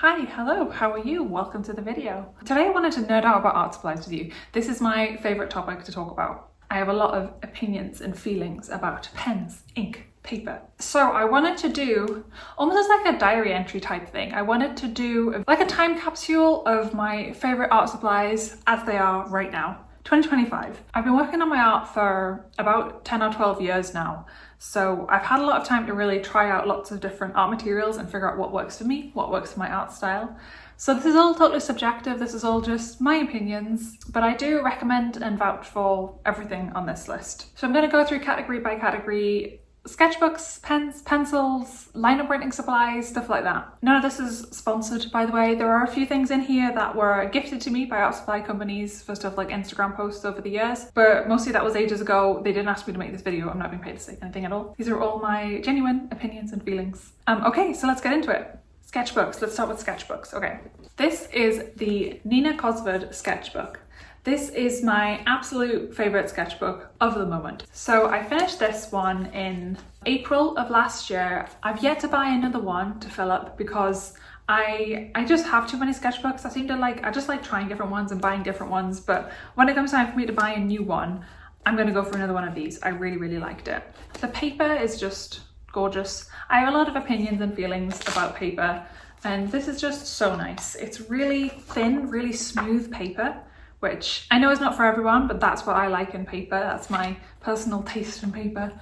Hi, hello, how are you? Welcome to the video. Today I wanted to nerd out about art supplies with you. This is my favourite topic to talk about. I have a lot of opinions and feelings about pens, ink, paper. So I wanted to do almost as like a diary entry type thing. I wanted to do like a time capsule of my favourite art supplies as they are right now. 2025. I've been working on my art for about 10 or 12 years now. So I've had a lot of time to really try out lots of different art materials and figure out what works for me, what works for my art style. So this is all totally subjective, this is all just my opinions, but I do recommend and vouch for everything on this list. So I'm going to go through category by category. Sketchbooks, pens, pencils, lino printing supplies, stuff like that. None of this is sponsored, by the way. There are a few things in here that were gifted to me by art supply companies for stuff like Instagram posts over the years, but mostly that was ages ago. They didn't ask me to make this video. I'm not being paid to say anything at all. These are all my genuine opinions and feelings. Okay, so let's get into it. Sketchbooks. Let's start with sketchbooks. Okay, this is the Nina Cosford sketchbook. This is my absolute favourite sketchbook of the moment. So I finished this one in April of last year. I've yet to buy another one to fill up because I just have too many sketchbooks. I just like trying different ones and buying different ones, but when it comes time for me to buy a new one, I'm gonna go for another one of these. I really, really liked it. The paper is just gorgeous. I have a lot of opinions and feelings about paper, and this is just so nice. It's really thin, really smooth paper, which I know is not for everyone, but that's what I like in paper. That's my personal taste in paper,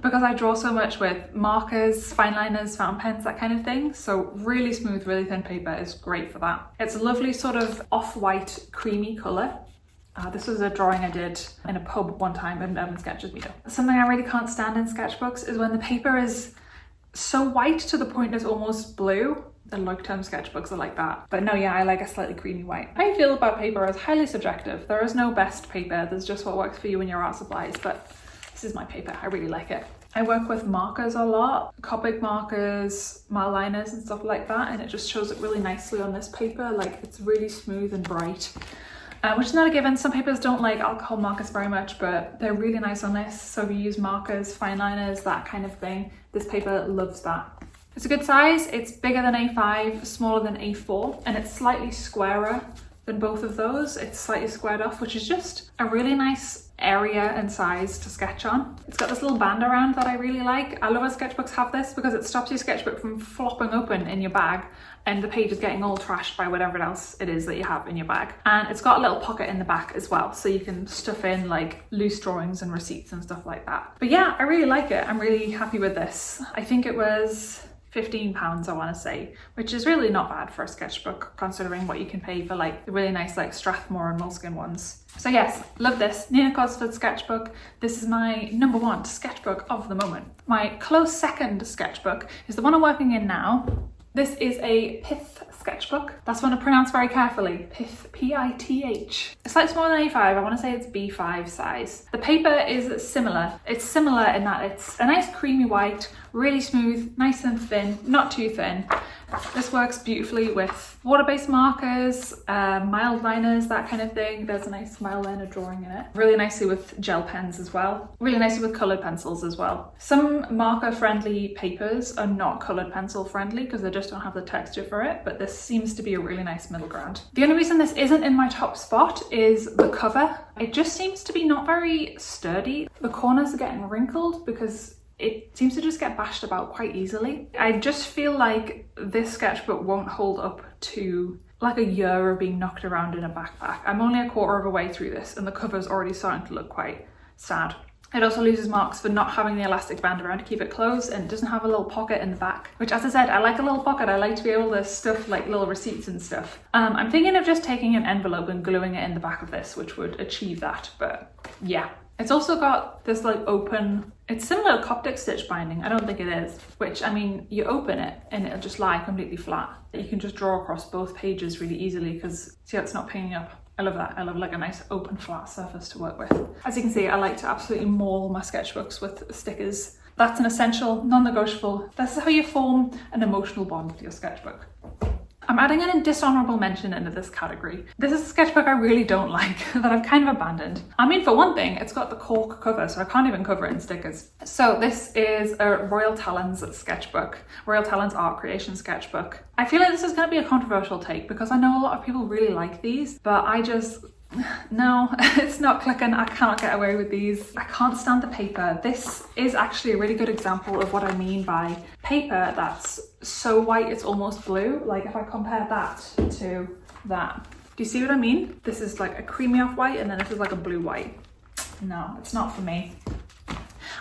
because I draw so much with markers, fine liners, fountain pens, that kind of thing. So really smooth, really thin paper is great for that. It's a lovely sort of off-white creamy colour. This was a drawing I did in a pub one time in Urban Sketches video. Something I really can't stand in sketchbooks is when the paper is so white to the point it's almost blue. The long-term sketchbooks are like that. But no, yeah, I like a slightly creamy white. How I feel about paper is highly subjective. There is no best paper. There's just what works for you in your art supplies, but this is my paper. I really like it. I work with markers a lot, Copic markers, Mildliners and stuff like that, and it just shows it really nicely on this paper. Like, it's really smooth and bright, which is not a given. Some papers don't like alcohol markers very much, but they're really nice on this. So if you use markers, fine liners, that kind of thing, this paper loves that. It's a good size. It's bigger than A5, smaller than A4, and it's slightly squarer than both of those. It's slightly squared off, which is just a really nice area and size to sketch on. It's got this little band around that I really like. I love when sketchbooks have this because it stops your sketchbook from flopping open in your bag and the page is getting all trashed by whatever else it is that you have in your bag. And it's got a little pocket in the back as well, so you can stuff in like loose drawings and receipts and stuff like that. But yeah, I really like it. I'm really happy with this. I think it was £15, I want to say, which is really not bad for a sketchbook considering what you can pay for like the really nice like Strathmore and Moleskine ones. So yes, love this Nina Cosford sketchbook. This is my #1 sketchbook of the moment. My close second sketchbook is the one I'm working in now. This is a Pith sketchbook. That's one to pronounce very carefully. Pith, P-I-T-H. It's slightly smaller than A5. I want to say it's B5 size. The paper is similar. It's similar in that it's a nice creamy white, really smooth, nice and thin, not too thin. This works beautifully with water-based markers, Mildliners, that kind of thing. There's a nice Mildliner drawing in it. Really nicely with gel pens as well. Really nicely with coloured pencils as well. Some marker-friendly papers are not coloured pencil friendly because they just don't have the texture for it, but this seems to be a really nice middle ground. The only reason this isn't in my top spot is the cover. It just seems to be not very sturdy. The corners are getting wrinkled because it seems to just get bashed about quite easily. I just feel like this sketchbook won't hold up to like a year of being knocked around in a backpack. I'm only a quarter of a way through this and the cover's already starting to look quite sad. It also loses marks for not having the elastic band around to keep it closed, and it doesn't have a little pocket in the back, which, as I said, I like a little pocket. I like to be able to stuff like little receipts and stuff. I'm thinking of just taking an envelope and gluing it in the back of this, which would achieve that, but yeah. It's also got this like open, it's similar to Copic stitch binding. I don't think it is, which, I mean, you open it and it'll just lie completely flat. You can just draw across both pages really easily because see how it's not pinging up. I love that. I love like a nice open flat surface to work with. As you can see, I like to absolutely maul my sketchbooks with stickers. That's an essential, non-negotiable. This is how you form an emotional bond with your sketchbook. I'm adding in a dishonorable mention into this category. This is a sketchbook I really don't like that I've kind of abandoned. I mean, for one thing, it's got the cork cover, so I can't even cover it in stickers. So this is a Royal Talens sketchbook, Royal Talens art creation sketchbook. I feel like this is going to be a controversial take because I know a lot of people really like these, but I just, no, it's not clicking. I cannot get away with these. I can't stand the paper. This is actually a really good example of what I mean by paper that's so white it's almost blue. Like if I compare that to that, do you see what I mean? This is like a creamy off white and then this is like a blue white. No, it's not for me.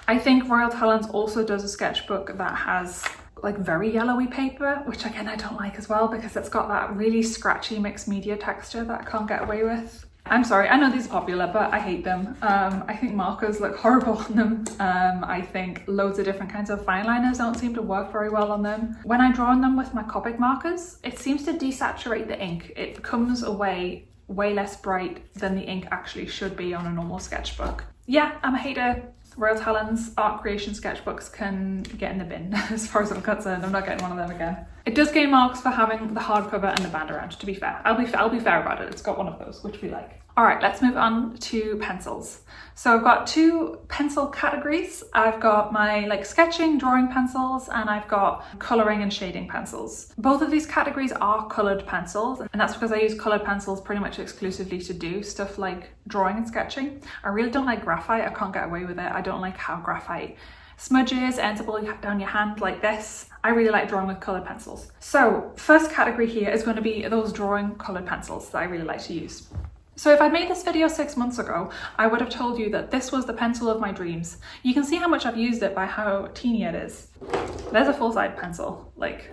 I think Royal Talens also does a sketchbook that has like very yellowy paper, which again I don't like as well because it's got that really scratchy mixed media texture that I can't get away with. I'm sorry, I know these are popular, but I hate them. I think markers look horrible on them. I think loads of different kinds of fine liners don't seem to work very well on them. When I draw on them with my Copic markers, it seems to desaturate the ink. It comes away way less bright than the ink actually should be on a normal sketchbook. Yeah, I'm a hater. Royal Talens art creation sketchbooks can get in the bin as far as I'm concerned. I'm not getting one of them again. It does gain marks for having the hardcover and the band around, to be fair. I'll be fair about it. It's got one of those, which we like. All right, let's move on to pencils. So I've got two pencil categories. I've got my like sketching, drawing pencils, and I've got coloring and shading pencils. Both of these categories are colored pencils, and that's because I use colored pencils pretty much exclusively to do stuff like drawing and sketching. I really don't like graphite. I can't get away with it. I don't like how graphite smudges, ends up all down your hand like this. I really like drawing with colored pencils. So first category here is going to be those drawing colored pencils that I really like to use. So if I made this video 6 months ago, I would have told you that this was the pencil of my dreams. You can see how much I've used it by how teeny it is. There's a full-size pencil. Like,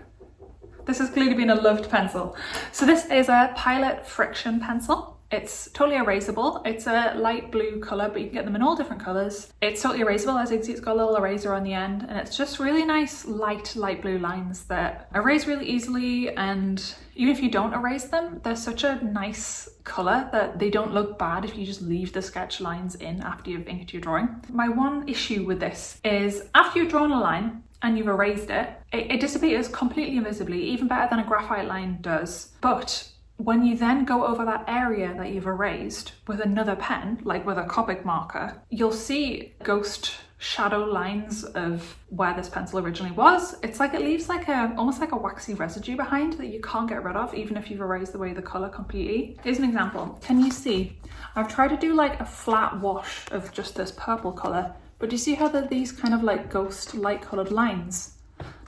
this has clearly been a loved pencil. So this is a Pilot frixion pencil. It's totally erasable. It's a light blue colour, but you can get them in all different colours. It's totally erasable, as you can see it's got a little eraser on the end, and it's just really nice light blue lines that erase really easily, and even if you don't erase them, they're such a nice colour that they don't look bad if you just leave the sketch lines in after you've inked your drawing. My one issue with this is after you've drawn a line and you've erased it, it disappears completely invisibly, even better than a graphite line does. But when you then go over that area that you've erased with another pen, like with a Copic marker, you'll see ghost shadow lines of where this pencil originally was. It's like it leaves like almost like a waxy residue behind that you can't get rid of even if you've erased away the colour completely. Here's an example. Can you see? I've tried to do like a flat wash of just this purple colour, but do you see how they're these kind of like ghost light coloured lines?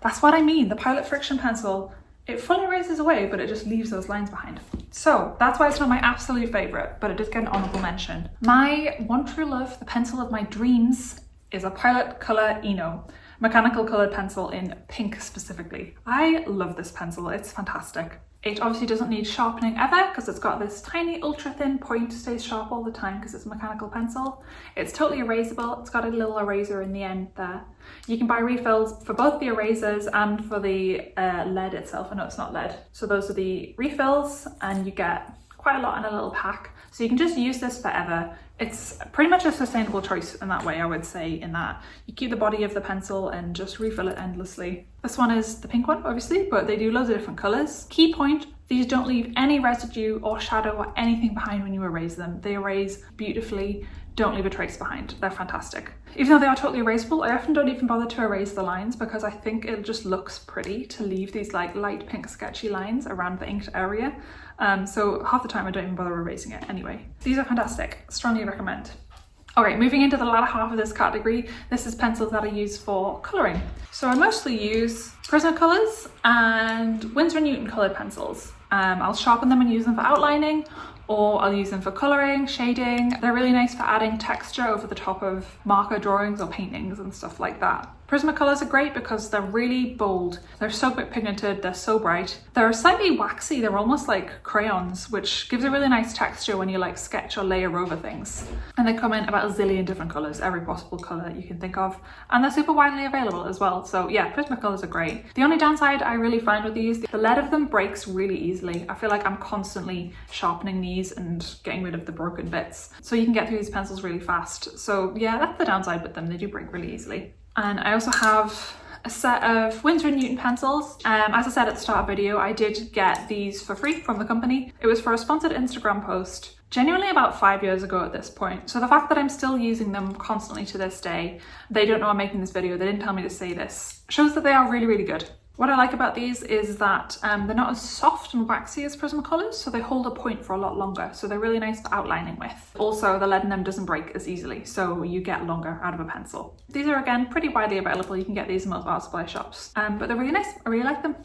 That's what I mean. The Pilot frixion pencil, it fully erases away, but it just leaves those lines behind. So that's why it's not my absolute favourite, but it does get an honourable mention. My one true love, the pencil of my dreams, is a Pilot Colour Eno, mechanical coloured pencil in pink specifically. I love this pencil, it's fantastic. It obviously doesn't need sharpening ever because it's got this tiny ultra thin point, stays sharp all the time because it's a mechanical pencil. It's totally erasable, it's got a little eraser in the end there. You can buy refills for both the erasers and for the lead itself. I know it's not lead. So those are the refills and you get quite a lot in a little pack. So you can just use this forever. It's pretty much a sustainable choice in that way, I would say, in that you keep the body of the pencil and just refill it endlessly. This one is the pink one, obviously, but they do loads of different colours. Key point, these don't leave any residue or shadow or anything behind when you erase them. They erase beautifully, don't leave a trace behind. They're fantastic. Even though they are totally erasable, I often don't even bother to erase the lines because I think it just looks pretty to leave these like light pink sketchy lines around the inked area. So half the time I don't even bother erasing it anyway. These are fantastic, strongly recommend. Okay, moving into the latter half of this category, this is pencils that I use for colouring. So I mostly use Prismacolors and Winsor & Newton coloured pencils. I'll sharpen them and use them for outlining, or I'll use them for colouring, shading. They're really nice for adding texture over the top of marker drawings or paintings and stuff like that. Prismacolors are great because they're really bold. They're so pigmented, they're so bright. They're slightly waxy, they're almost like crayons, which gives a really nice texture when you like sketch or layer over things. And they come in about a zillion different colours, every possible colour you can think of. And they're super widely available as well. So yeah, Prismacolors are great. The only downside I really find with these, the lead of them breaks really easily. I feel like I'm constantly sharpening these and getting rid of the broken bits. So you can get through these pencils really fast. So yeah, that's the downside with them, they do break really easily. And I also have a set of Winsor & Newton pencils. As I said at the start of the video, I did get these for free from the company. It was for a sponsored Instagram post genuinely about 5 years ago at this point. So the fact that I'm still using them constantly to this day, they don't know I'm making this video, they didn't tell me to say this, shows that they are really, really good. What I like about these is that they're not as soft and waxy as Prismacolors, so they hold a point for a lot longer. So they're really nice for outlining with. Also, the lead in them doesn't break as easily, so you get longer out of a pencil. These are, again, pretty widely available. You can get these in most art supply shops, but they're really nice. I really like them.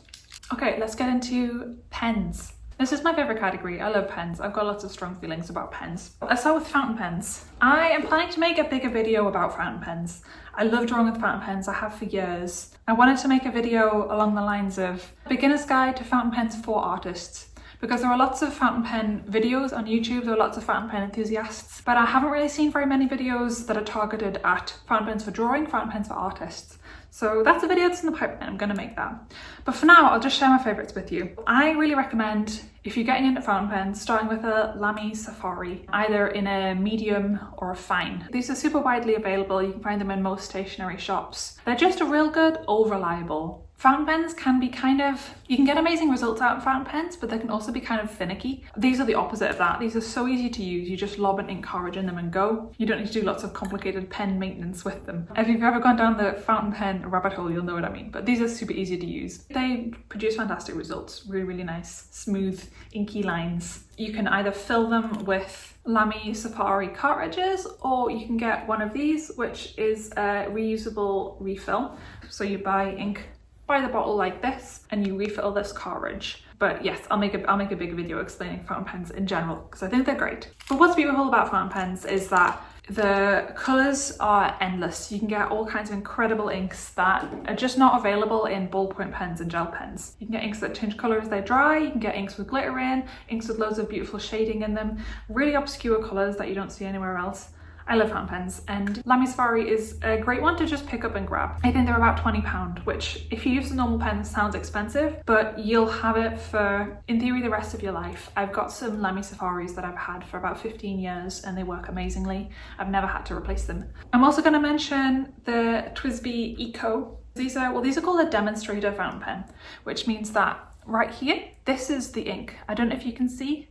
Okay, let's get into pens. This is my favourite category. I love pens. I've got lots of strong feelings about pens. Let's start with fountain pens. I am planning to make a bigger video about fountain pens. I love drawing with fountain pens. I have for years. I wanted to make a video along the lines of Beginner's Guide to Fountain Pens for Artists, because there are lots of fountain pen videos on YouTube, there are lots of fountain pen enthusiasts, but I haven't really seen very many videos that are targeted at fountain pens for drawing, fountain pens for artists. So that's a video that's in the pipeline, I'm gonna make that. But for now, I'll just share my favourites with you. I really recommend, if you're getting into fountain pens, starting with a Lamy Safari, either in a medium or a fine. These are super widely available, you can find them in most stationery shops. They're just a real good, all reliable. Fountain pens can be kind of, you can get amazing results out of fountain pens, but they can also be kind of finicky. These are the opposite of that. These are so easy to use. You just lob an ink cartridge in them and go. You don't need to do lots of complicated pen maintenance with them. If you've ever gone down the fountain pen rabbit hole, you'll know what I mean. But these are super easy to use. They produce fantastic results. Really, really nice, smooth, inky lines. You can either fill them with Lamy Safari cartridges, or you can get one of these, which is a reusable refill. So you buy ink by the bottle like this and you refill this cartridge. But yes, I'll make a big video explaining fountain pens in general because I think they're great. But what's beautiful about fountain pens is that the colours are endless. You can get all kinds of incredible inks that are just not available in ballpoint pens and gel pens. You can get inks that change colour as they dry, you can get inks with glitter in, inks with loads of beautiful shading in them, really obscure colours that you don't see anywhere else. I love fountain pens, and Lamy Safari is a great one to just pick up and grab. I think they're about £20, which if you use a normal pen sounds expensive, but you'll have it for, in theory, the rest of your life. I've got some Lamy Safaris that I've had for about 15 years and they work amazingly. I've never had to replace them. I'm also going to mention the TWSBI Eco. These are called a demonstrator fountain pen, which means that right here, this is the ink. I don't know if you can see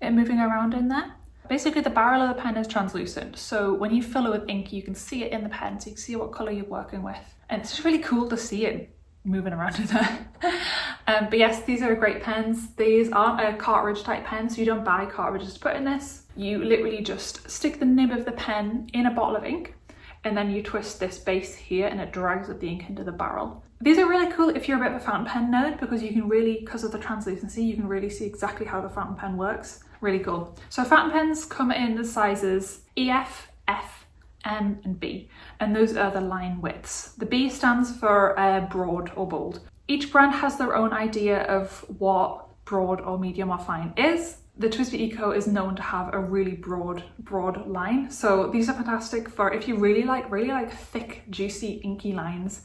it moving around in there. Basically, the barrel of the pen is translucent, so when you fill it with ink, you can see it in the pen, so you can see what colour you're working with. And it's just really cool to see it moving around in there. But yes, these are great pens. These aren't a cartridge type pen, so you don't buy cartridges to put in this. You literally just stick the nib of the pen in a bottle of ink, and then you twist this base here and it drags up the ink into the barrel. These are really cool if you're a bit of a fountain pen nerd, because you can really, because of the translucency, you can really see exactly how the fountain pen works. Really cool. So fountain pens come in the sizes EF, F, M and B, and those are the line widths. The B stands for broad or bold. Each brand has their own idea of what broad or medium or fine is. The TWSBI Eco is known to have a really broad line. So these are fantastic for if you really like thick, juicy, inky lines.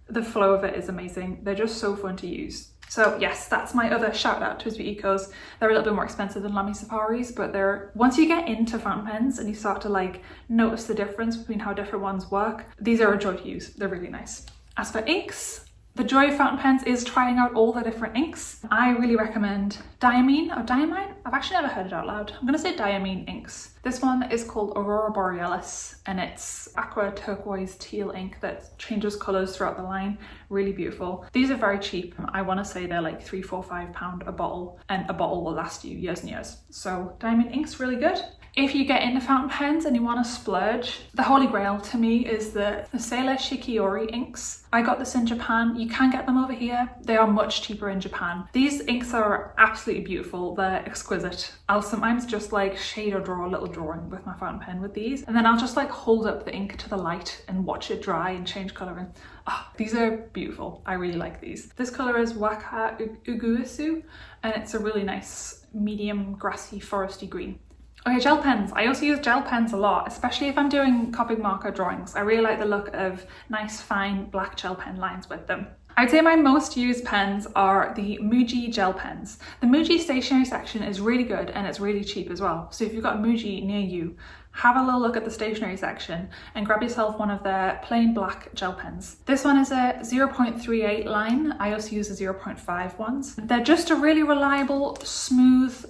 The flow of it is amazing. They're just so fun to use. So yes, that's my other shout out to TWSBI Ecos. They're a little bit more expensive than Lamy Safaris, but they're, once you get into fountain pens and you start to like notice the difference between how different ones work, these are a joy to use. They're really nice. As for inks, the joy of fountain pens is trying out all the different inks. I really recommend Diamine or Diamine. I've actually never heard it out loud. I'm gonna say Diamine inks. This one is called Aurora Borealis and it's aqua turquoise teal ink that changes colours throughout the line. Really beautiful. These are very cheap. I wanna say they're like £3, £4, £5 a bottle, and a bottle will last you years and years. So Diamine ink's really good. If you get into fountain pens and you want to splurge, the holy grail to me is the Sailor Shikiori inks. I got this in Japan. You can get them over here. They are much cheaper in Japan. These inks are absolutely beautiful. They're exquisite. I'll sometimes just like shade or draw a little drawing with my fountain pen with these, and then I'll just like hold up the ink to the light and watch it dry and change colour. And these are beautiful. I really like these. This colour is Waka Uguisu, and it's a really nice medium grassy foresty green. Okay, gel pens. I also use gel pens a lot, especially if I'm doing Copic marker drawings. I really like the look of nice fine black gel pen lines with them. I'd say my most used pens are the Muji gel pens. The Muji stationery section is really good and it's really cheap as well. So if you've got a Muji near you, have a little look at the stationery section and grab yourself one of their plain black gel pens. This one is a 0.38 line. I also use the 0.5 ones. They're just a really reliable, smooth,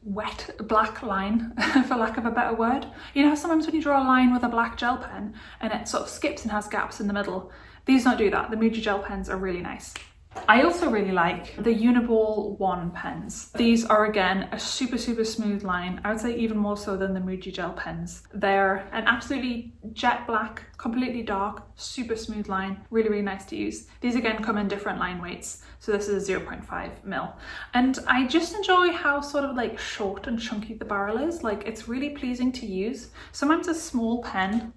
wet black line, for lack of a better word. You know, sometimes when you draw a line with a black gel pen and it sort of skips and has gaps in the middle, these don't do that. The Muji gel pens are really nice. I also really like the Uniball 1 pens. These are again a super smooth line. I would say even more so than the Muji gel pens. They're an absolutely jet black, completely dark, super smooth line. Really nice to use. These again come in different line weights. So this is a 0.5 mil. And I just enjoy how sort of like short and chunky the barrel is. Like, it's really pleasing to use. Sometimes a small pen,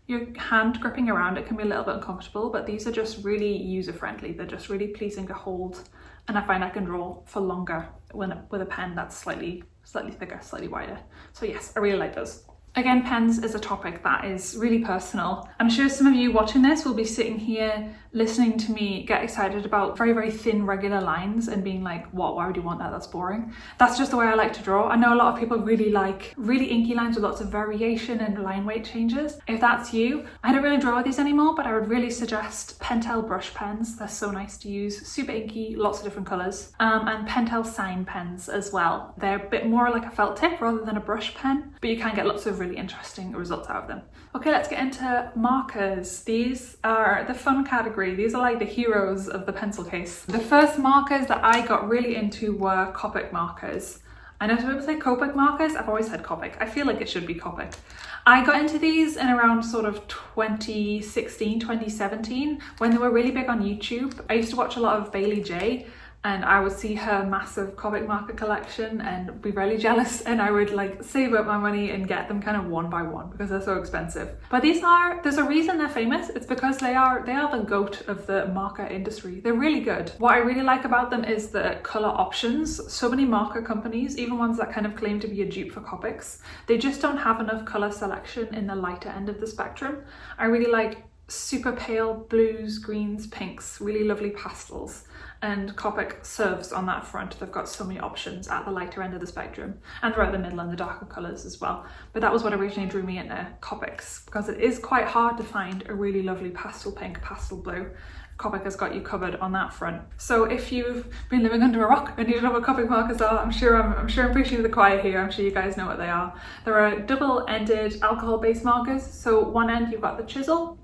your hand gripping around it can be a little bit uncomfortable, but these are just really user-friendly. They're just really pleasing to hold, and I find I can draw for longer with a pen that's slightly thicker, slightly wider. So yes, I really like those. Again, pens is a topic that is really personal. I'm sure some of you watching this will be sitting here listening to me get excited about very thin regular lines and being like, what, why would you want that? That's boring. That's just the way I like to draw. I know a lot of people really like really inky lines with lots of variation and line weight changes. If that's you, I don't really draw with these anymore, but I would really suggest Pentel brush pens. They're so nice to use, super inky, lots of different colors. And Pentel sign pens as well. They're a bit more like a felt tip rather than a brush pen, but you can get lots of really interesting results out of them. Okay, let's get into markers. These are the fun category. These are like the heroes of the pencil case. The first markers that I got really into were Copic markers. I know some people say Copic markers. I've always said Copic. I feel like it should be Copic. I got into these in around sort of 2016, 2017, when they were really big on YouTube. I used to watch a lot of Bailey J, and I would see her massive Copic marker collection and be really jealous, and I would like save up my money and get them kind of one by one because they're so expensive. But there's a reason they're famous. It's because they are the goat of the marker industry. They're really good. What I really like about them is the color options. So many marker companies, even ones that kind of claim to be a dupe for Copics, they just don't have enough color selection in the lighter end of the spectrum. I really like super pale blues, greens, pinks, really lovely pastels. And Copic serves on that front. They've got so many options at the lighter end of the spectrum and throughout the middle and the darker colours as well. But that was what originally drew me into Copics, because it is quite hard to find a really lovely pastel pink, pastel blue. Copic has got you covered on that front. So if you've been living under a rock and you don't know what Copic markers are, I'm sure I'm preaching to the choir here. I'm sure you guys know what they are. There are double-ended alcohol-based markers. So one end you've got the chisel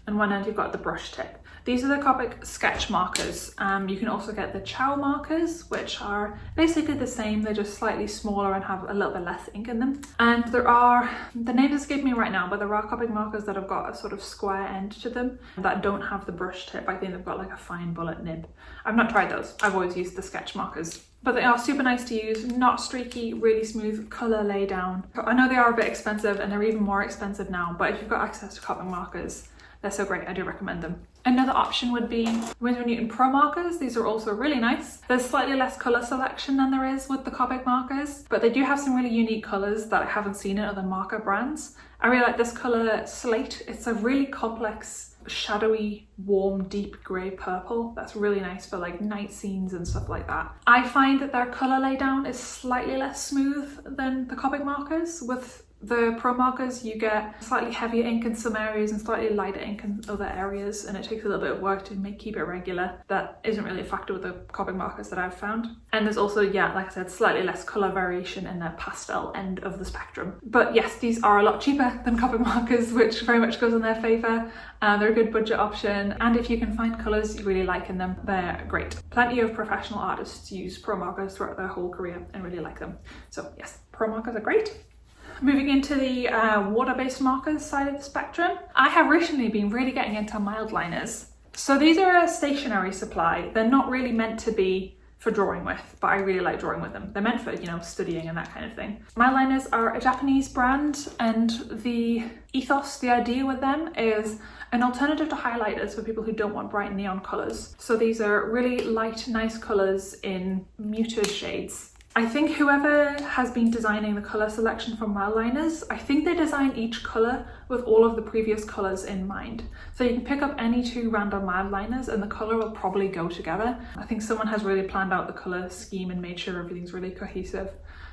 and one end you've got the brush tip. These are the Copic sketch markers. You can also get the Chow markers, which are basically the same. They're just slightly smaller and have a little bit less ink in them. And there are, the name escapes me right now, but there are Copic markers that have got a sort of square end to them that don't have the brush tip. I think they've got like a fine bullet nib. I've not tried those. I've always used the sketch markers. But they are super nice to use, not streaky, really smooth colour lay down. I know they are a bit expensive and they're even more expensive now, but if you've got access to Copic markers, they're so great. I do recommend them. Another option would be Winsor & Newton Pro markers. These are also really nice. There's slightly less colour selection than there is with the Copic markers, but they do have some really unique colours that I haven't seen in other marker brands. I really like this colour Slate. It's a really complex, shadowy, warm, deep grey purple. That's really nice for like night scenes and stuff like that. I find that their colour laydown is slightly less smooth than the Copic markers. With the Pro markers, you get slightly heavier ink in some areas and slightly lighter ink in other areas, and it takes a little bit of work to keep it regular. That isn't really a factor with the Copic markers that I've found. And there's also, yeah, like I said, slightly less colour variation in the pastel end of the spectrum. But yes, these are a lot cheaper than Copic markers, which very much goes in their favour. They're a good budget option, and if you can find colours you really like in them, they're great. Plenty of professional artists use Pro markers throughout their whole career and really like them. So yes, Pro markers are great. Moving into the water-based markers side of the spectrum, I have recently been really getting into Mildliners. So these are a stationery supply. They're not really meant to be for drawing with, but I really like drawing with them. They're meant for, you know, studying and that kind of thing. Mildliners are a Japanese brand, and the ethos, the idea with them is an alternative to highlighters for people who don't want bright neon colours. So these are really light, nice colours in muted shades. I think whoever has been designing the colour selection for Mildliners, I think they design each colour with all of the previous colours in mind. So you can pick up any two random Mildliners and the colour will probably go together. I think someone has really planned out the colour scheme and made sure everything's really cohesive.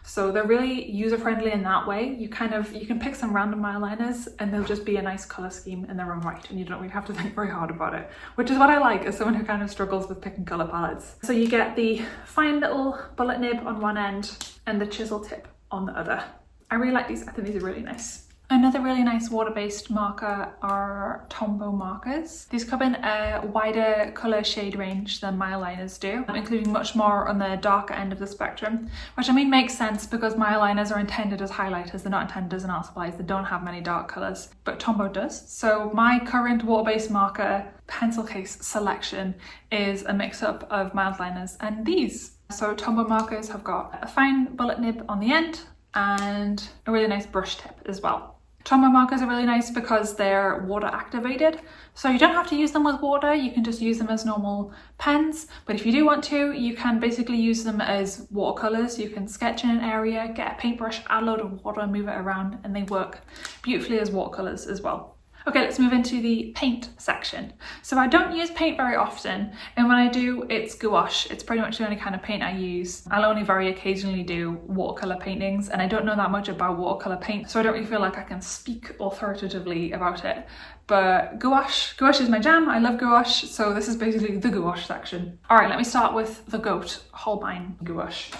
So they're really user-friendly in that way. You can pick some random Mildliners and they'll just be a nice colour scheme in their own right, and you don't really have to think very hard about it, which is what I like as someone who kind of struggles with picking colour palettes. So you get the fine little bullet nib on one end and the chisel tip on the other. I really like these. I think these are really nice. Another really nice water-based marker are Tombow markers. These come in a wider colour shade range than Mildliners do, including much more on the darker end of the spectrum, which I mean makes sense because Mildliners are intended as highlighters, they're not intended as an art supplies, they don't have many dark colours, but Tombow does. So my current water-based marker pencil case selection is a mix-up of Mildliners and these. So Tombow markers have got a fine bullet nib on the end and a really nice brush tip as well. Tombow markers are really nice because they're water activated, so you don't have to use them with water, you can just use them as normal pens, but if you do want to, you can basically use them as watercolours. You can sketch in an area, get a paintbrush, add a load of water, move it around, and they work beautifully as watercolours as well. Okay, let's move into the paint section. So I don't use paint very often, and when I do, it's gouache. It's pretty much the only kind of paint I use. I'll only very occasionally do watercolour paintings, and I don't know that much about watercolour paint, so I don't really feel like I can speak authoritatively about it. But gouache is my jam. I love gouache, so this is basically the gouache section. All right, let me start with the GOAT, Holbein gouache.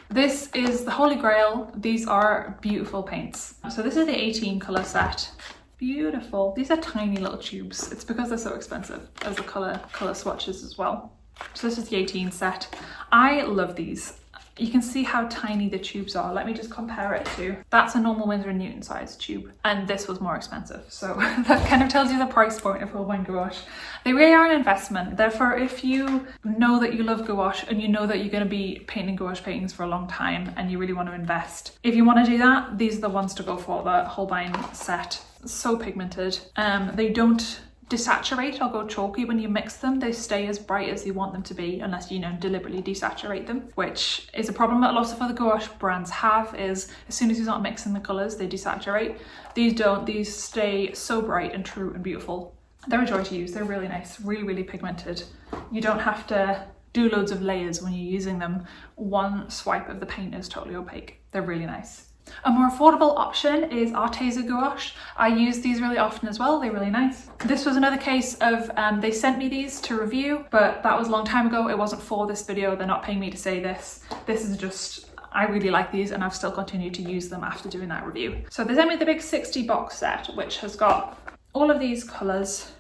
This is the holy grail. These are beautiful paints. So this is the 18 colour set. Beautiful. These are tiny little tubes. It's because they're so expensive as the colour swatches as well. So this is the 18 set. I love these. You can see how tiny the tubes are. Let me just compare it to, that's a normal Winsor & Newton size tube, and this was more expensive. So that kind of tells you the price point of Holbein gouache. They really are an investment. Therefore, if you know that you love gouache and you know that you're going to be painting gouache paintings for a long time and you really want to invest, if you want to do that, these are the ones to go for, the Holbein set. So pigmented. They don't desaturate or go chalky when you mix them. They stay as bright as you want them to be unless you deliberately desaturate them, which is a problem that lots of other gouache brands have, is as soon as you start mixing the colours they desaturate. These don't. These stay so bright and true and beautiful. They're a joy to use. They're really nice, really pigmented. You don't have to do loads of layers when you're using them. One swipe of the paint is totally opaque. They're really nice. A more affordable option is Arteza gouache. I use these really often as well. They're really nice. This was another case of they sent me these to review, but that was a long time ago. It wasn't for this video. They're not paying me to say this. This is just, I really like these and I've still continued to use them after doing that review. So they sent me the big 60 box set, which has got all of these colours.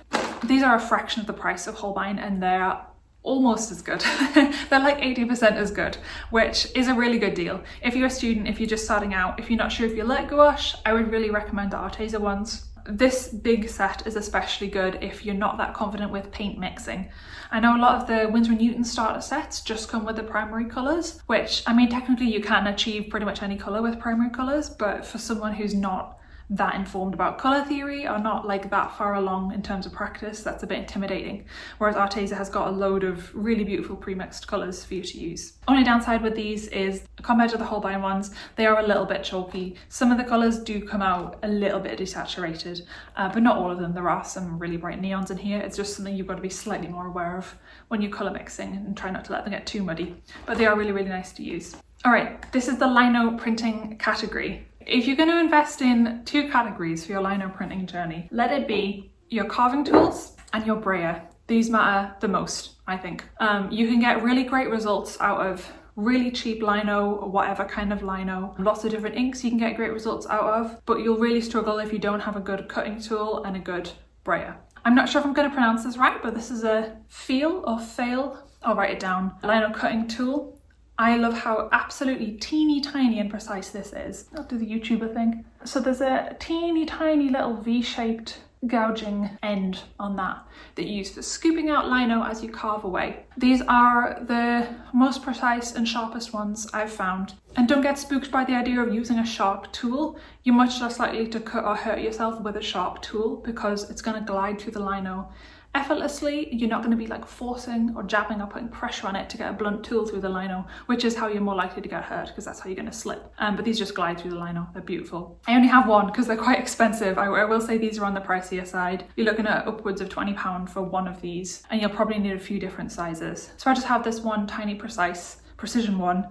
These are a fraction of the price of Holbein and they're almost as good. They're like 80% as good, which is a really good deal. If you're a student, if you're just starting out, if you're not sure if you like gouache, I would really recommend the Arteza ones. This big set is especially good if you're not that confident with paint mixing. I know a lot of the Winsor & Newton starter sets just come with the primary colours, which, I mean, technically you can achieve pretty much any colour with primary colours, but for someone who's not that informed about colour theory or not like that far along in terms of practice, that's a bit intimidating. Whereas Arteza has got a load of really beautiful pre-mixed colours for you to use. Only downside with these is, compared to the Holbein ones, they are a little bit chalky. Some of the colours do come out a little bit desaturated, but not all of them. There are some really bright neons in here. It's just something you've got to be slightly more aware of when you're colour mixing and try not to let them get too muddy. But they are really nice to use. Alright, this is the Lino printing category. If you're going to invest in two categories for your Lino printing journey, let it be your carving tools and your brayer. These matter the most, I think. You can get really great results out of really cheap lino or whatever kind of lino. Lots of different inks you can get great results out of, but you'll really struggle if you don't have a good cutting tool and a good brayer. I'm not sure if I'm going to pronounce this right, but this is a Pfeil or Pfeil, I'll write it down, lino cutting tool. I love how absolutely teeny tiny and precise this is. I'll do the YouTuber thing. So there's a teeny tiny little V-shaped gouging end on that you use for scooping out lino as you carve away. These are the most precise and sharpest ones I've found. And don't get spooked by the idea of using a sharp tool. You're much less likely to cut or hurt yourself with a sharp tool because it's going to glide through the lino effortlessly. You're not going to be like forcing or jabbing or putting pressure on it to get a blunt tool through the lino, which is how you're more likely to get hurt because that's how you're going to slip. But these just glide through the lino. They're beautiful. I only have one because they're quite expensive. I will say these are on the pricier side. You're looking at upwards of £20 for one of these, and you'll probably need a few different sizes. So I just have this one tiny precise precision one,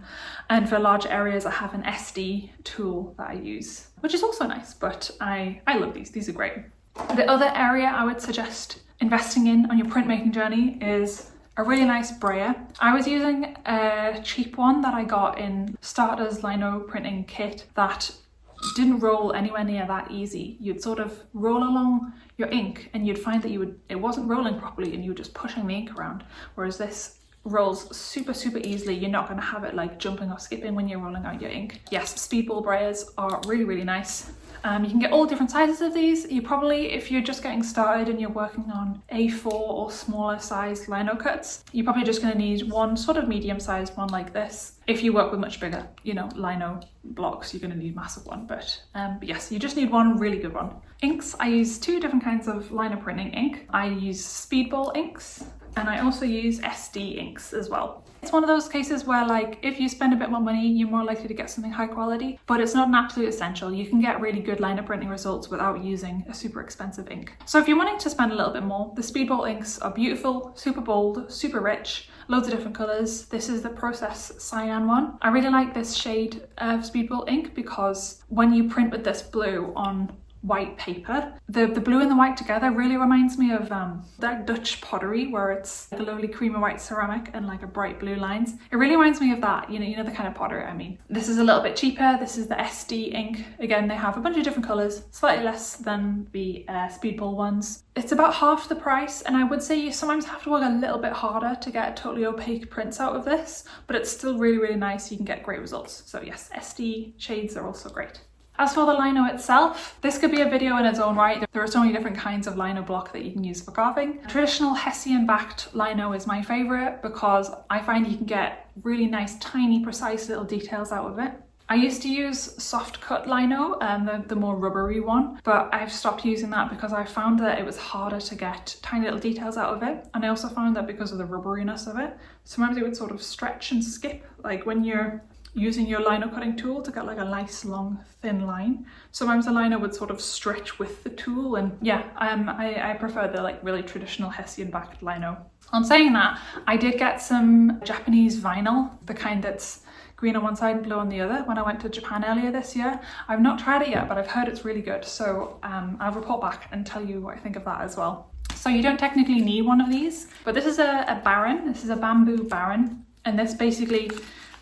and for large areas I have an Essdee tool that I use, which is also nice, but I love these are great. The other area I would suggest investing in on your printmaking journey is a really nice brayer. I was using a cheap one that I got in Starter's Lino printing kit that didn't roll anywhere near that easy. You'd sort of roll along your ink and you'd find that it wasn't rolling properly and you were just pushing the ink around, whereas this rolls super easily. You're not going to have it like jumping or skipping when you're rolling out your ink. Yes, Speedball brayers are really nice. You can get all different sizes of these. You probably, if you're just getting started and you're working on A4 or smaller size lino cuts, you're probably just going to need one sort of medium sized one like this. If you work with much bigger, you know, lino blocks, you're going to need a massive one. But yes, you just need one really good one. Inks, I use two different kinds of lino printing ink. I use Speedball inks and I also use Essdee inks as well. It's one of those cases where, like, if you spend a bit more money, you're more likely to get something high quality, but it's not an absolute essential. You can get really good lino printing results without using a super expensive ink. So if you're wanting to spend a little bit more, the Speedball inks are beautiful, super bold, super rich, loads of different colours. This is the Process Cyan one. I really like this shade of Speedball ink because when you print with this blue on white paper, the blue and the white together really reminds me of that Dutch pottery where it's like a lovely creamy white ceramic and like a bright blue lines. It really reminds me of that, you know the kind of pottery I mean. This is a little bit cheaper. This is the Essdee ink. Again, they have a bunch of different colours, slightly less than the Speedball ones. It's about half the price, and I would say you sometimes have to work a little bit harder to get totally opaque prints out of this, but it's still really nice. You can get great results. So yes, Essdee shades are also great. As for the lino itself, this could be a video in its own right. There are so many different kinds of lino block that you can use for carving. Traditional Hessian backed lino is my favourite because I find you can get really nice, tiny, precise little details out of it. I used to use soft cut lino, the more rubbery one, but I've stopped using that because I found that it was harder to get tiny little details out of it. And I also found that because of the rubberiness of it, sometimes it would sort of stretch and skip, like when you're using your lino cutting tool to get like a nice long thin line. Sometimes the lino would sort of stretch with the tool, and yeah, I prefer the like really traditional Hessian backed lino. On saying that, I did get some Japanese vinyl, the kind that's green on one side and blue on the other, when I went to Japan earlier this year. I've not tried it yet, but I've heard it's really good, so I'll report back and tell you what I think of that as well. So you don't technically need one of these, but this is a baren. This is a bamboo baren, and this basically,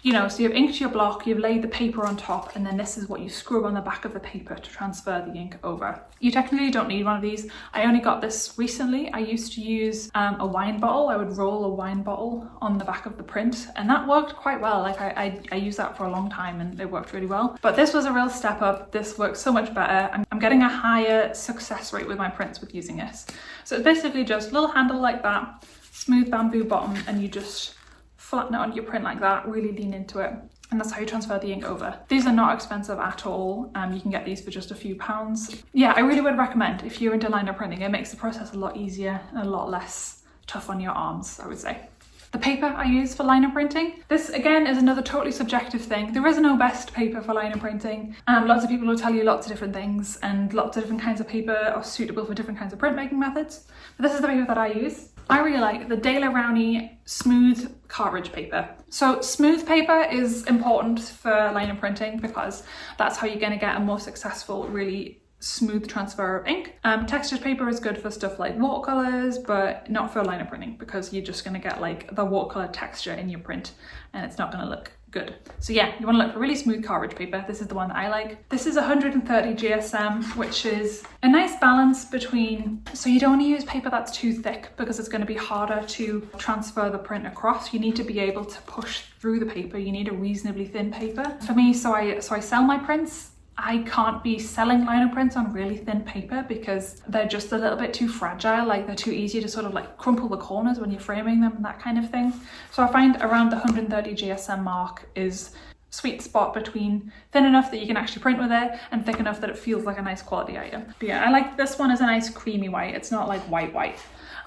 you know, so you've inked your block, you've laid the paper on top, and then this is what you screw on the back of the paper to transfer the ink over. You technically don't need one of these. I only got this recently. I used to use a wine bottle. I would roll a wine bottle on the back of the print, and that worked quite well. Like I used that for a long time and it worked really well. But this was a real step up. This works so much better. I'm getting a higher success rate with my prints with using this. So it's basically just a little handle like that, smooth bamboo bottom, and you just flatten it onto your print like that, really lean into it, and that's how you transfer the ink over. These are not expensive at all. You can get these for just a few pounds. Yeah, I really would recommend if you're into lino printing. It makes the process a lot easier and a lot less tough on your arms, I would say. The paper I use for lino printing, this again is another totally subjective thing. There is no best paper for lino printing. Lots of people will tell you lots of different things, and lots of different kinds of paper are suitable for different kinds of printmaking methods. But this is the paper that I use. I really like the De La Rowney smooth cartridge paper. So smooth paper is important for lino printing because that's how you're going to get a more successful, really smooth transfer of ink. Textured paper is good for stuff like watercolors, but not for lino printing because you're just going to get like the watercolor texture in your print and it's not going to look good. So yeah, you want to look for really smooth cartridge paper. This is the one that I like. This is 130 GSM, which is a nice balance between, so you don't want to use paper that's too thick because it's going to be harder to transfer the print across. You need to be able to push through the paper. You need a reasonably thin paper. For me, so I sell my prints. I can't be selling lino prints on really thin paper because they're just a little bit too fragile, like they're too easy to sort of like crumple the corners when you're framing them and that kind of thing. So I find around the 130 GSM mark is sweet spot between thin enough that you can actually print with it and thick enough that it feels like a nice quality item. But yeah, I like this one as a nice creamy white. It's not like white.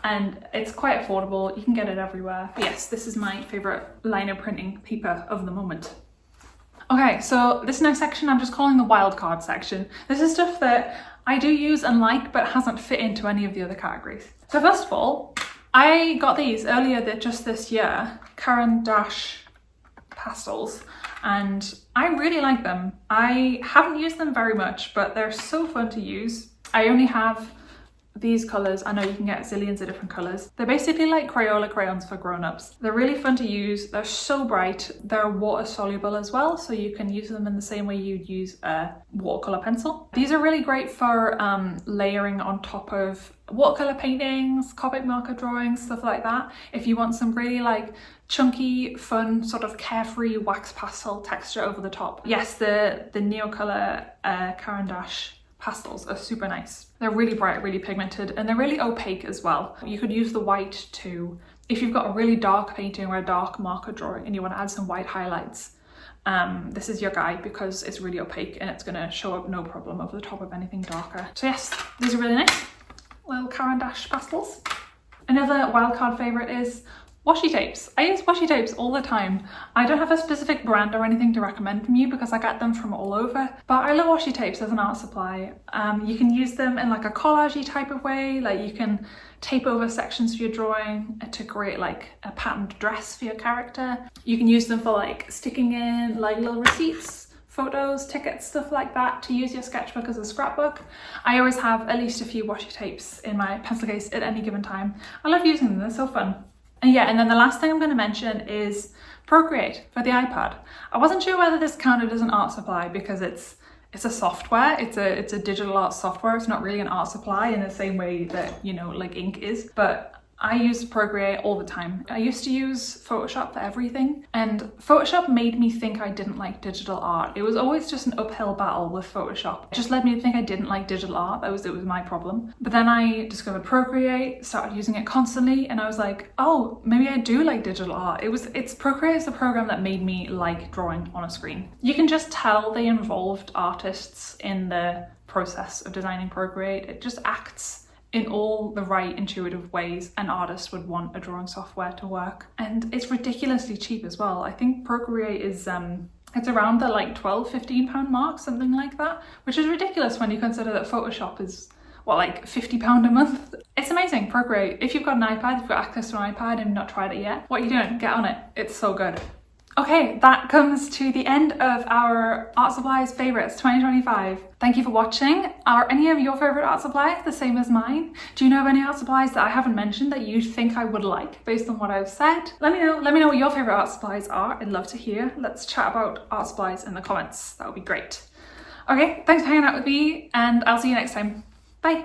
And it's quite affordable. You can get it everywhere. But yes, this is my favorite lino printing paper of the moment. Okay, so this next section I'm just calling the Wildcard section. This is stuff that I do use and like, but hasn't fit into any of the other categories. So first of all, I got these earlier just this year, Caran pastels, and I really like them. I haven't used them very much, but they're so fun to use. I only have these colours. I know you can get zillions of different colours. They're basically like Crayola crayons for grown-ups. They're really fun to use. They're so bright. They're water soluble as well, so you can use them in the same way you'd use a watercolour pencil. These are really great for layering on top of watercolour paintings, Copic marker drawings, stuff like that. If you want some really like chunky, fun, sort of carefree wax pastel texture over the top. Yes, the Neocolor Caran d'Ache pastels are super nice. They're really bright, really pigmented, and they're really opaque as well. You could use the white too. If you've got a really dark painting or a dark marker drawing and you want to add some white highlights, this is your guy because it's really opaque and it's going to show up no problem over the top of anything darker. So yes, these are really nice little Caran d'Ache pastels. Another Wildcard favourite is washi tapes. I use washi tapes all the time. I don't have a specific brand or anything to recommend from you because I get them from all over, but I love washi tapes as an art supply. You can use them in like a collage-y type of way, like you can tape over sections of your drawing to create like a patterned dress for your character. You can use them for like sticking in like little receipts, photos, tickets, stuff like that, to use your sketchbook as a scrapbook. I always have at least a few washi tapes in my pencil case at any given time. I love using them, they're so fun. And yeah, and then the last thing I'm going to mention is Procreate for the iPad. I wasn't sure whether this counted as an art supply because it's a software, it's a digital art software. It's not really an art supply in the same way that, you know, like ink is, but I use Procreate all the time. I used to use Photoshop for everything, and Photoshop made me think I didn't like digital art. It was always just an uphill battle with Photoshop. It just led me to think I didn't like digital art. It was my problem. But then I discovered Procreate, started using it constantly, and I was like, oh, maybe I do like digital art. It's Procreate is the program that made me like drawing on a screen. You can just tell they involved artists in the process of designing Procreate. It just acts in all the right intuitive ways an artist would want a drawing software to work. And it's ridiculously cheap as well. I think Procreate is it's around the like £12–15 mark, something like that, which is ridiculous when you consider that Photoshop is what, like £50 a month. It's amazing. Procreate. If you've got an iPad, if you've got access to an iPad and you've not tried it yet, what are you doing? Get on it. It's so good. Okay, that comes to the end of our Art Supplies Favourites 2025. Thank you for watching. Are any of your favourite art supplies the same as mine? Do you know of any art supplies that I haven't mentioned that you think I would like based on what I've said? Let me know. Let me know what your favourite art supplies are. I'd love to hear. Let's chat about art supplies in the comments. That would be great. Okay, thanks for hanging out with me, and I'll see you next time. Bye.